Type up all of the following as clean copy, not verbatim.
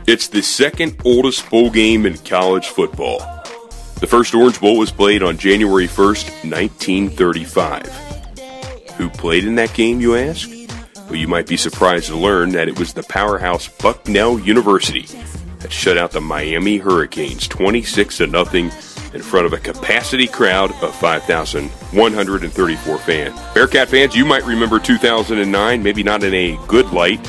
It's the second oldest bowl game in college football. The first Orange Bowl was played on January 1st, 1935. Who played in that game, you ask? Well, you might be surprised to learn that it was the powerhouse Bucknell University that shut out the Miami Hurricanes 26-0 in front of a capacity crowd of 5,134 fans. Bearcat fans, you might remember 2009, maybe not in a good light.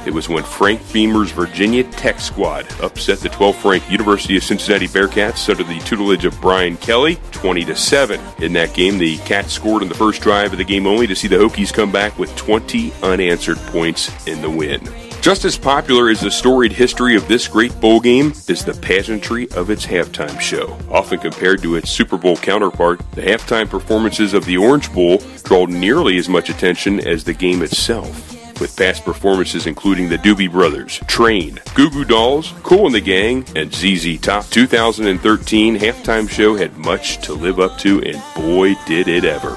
It was when Frank Beamer's Virginia Tech squad upset the 12th-ranked University of Cincinnati Bearcats under the tutelage of Brian Kelly, 20-7. In that game, the Cats scored on the first drive of the game only to see the Hokies come back with 20 unanswered points in the win. Just as popular as the storied history of this great bowl game is the pageantry of its halftime show. Often compared to its Super Bowl counterpart, the halftime performances of the Orange Bowl draw nearly as much attention as the game itself, with past performances including the Doobie Brothers, Train, Goo Goo Dolls, Kool and the Gang, and ZZ Top. 2013 halftime show had much to live up to, and boy did it ever.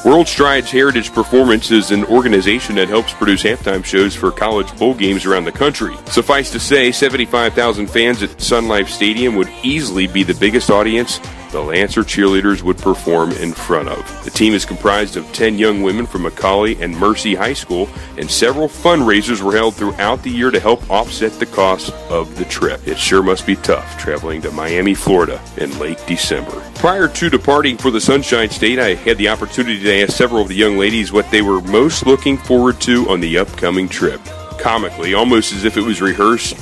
World Strides Heritage Performance is an organization that helps produce halftime shows for college bowl games around the country. Suffice to say, 75,000 fans at Sun Life Stadium would easily be the biggest audience the Lancer Cheerleaders would perform in front of. The team is comprised of 10 young women from Macaulay and Mercy High School, and several fundraisers were held throughout the year to help offset the cost of the trip. It sure must be tough traveling to Miami, Florida in late December. Prior to departing for the Sunshine State, I had the opportunity to ask several of the young ladies what they were most looking forward to on the upcoming trip. Comically, almost as if it was rehearsed,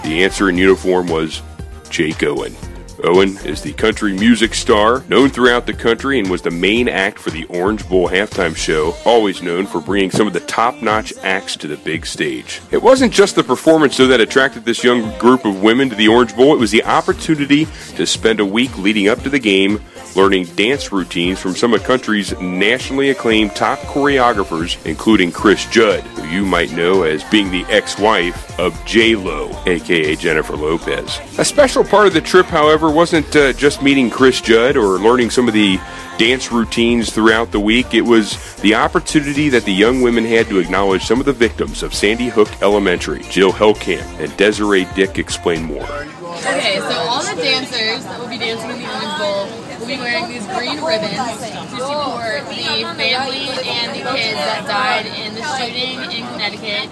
the answer in uniform was Jake Owen. Owen is the country music star known throughout the country and was the main act for the Orange Bowl halftime show, always known for bringing some of the top-notch acts to the big stage. It wasn't just the performance, though, that attracted this young group of women to the Orange Bowl. It was the opportunity to spend a week leading up to the game learning dance routines from some of the country's nationally acclaimed top choreographers, including Chris Judd, who you might know as being the ex-wife of J-Lo, a.k.a. Jennifer Lopez. A special part of the trip, however, wasn't just meeting Chris Judd or learning some of the dance routines throughout the week. It was the opportunity that the young women had to acknowledge some of the victims of Sandy Hook Elementary. Jill Hellkamp and Desiree Dick explain more. Okay, so all the dancers that will be dancing in the Orange Bowl will be wearing these green ribbons to support the family and the kids that died in the shooting in Connecticut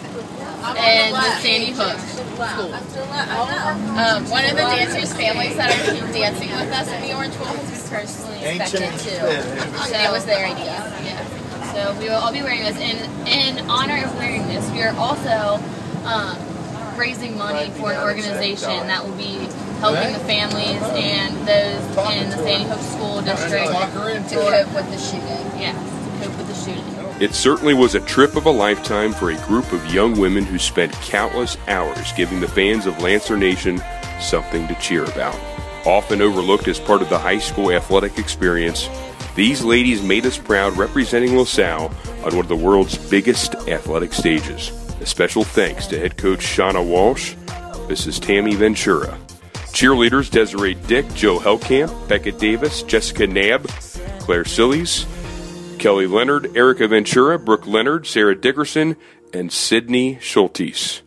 and the Sandy Hook school. One of the dancers' families that are dancing with us in the Orange Bowl has been personally affected too. So it was their idea. Yeah. So we will all be wearing this. In honor of wearing this, we are also raising money for an organization that will be helping the families and those in the Sandy Hook School District to cope with the shooting. Yes, to cope with the shooting. It certainly was a trip of a lifetime for a group of young women who spent countless hours giving the fans of Lancer Nation something to cheer about. Often overlooked as part of the high school athletic experience, these ladies made us proud representing LaSalle on one of the world's biggest athletic stages. A special thanks to head coach Shauna Walsh, Mrs. Tammy Ventura, cheerleaders Desiree Dick, Jill Hellkamp, Becca Davis, Jessica Knabb, Claire Sillies, Kelly Leonard, Erica Ventura, Brooke Leonard, Sarah Dickerson, and Sydney Schultes.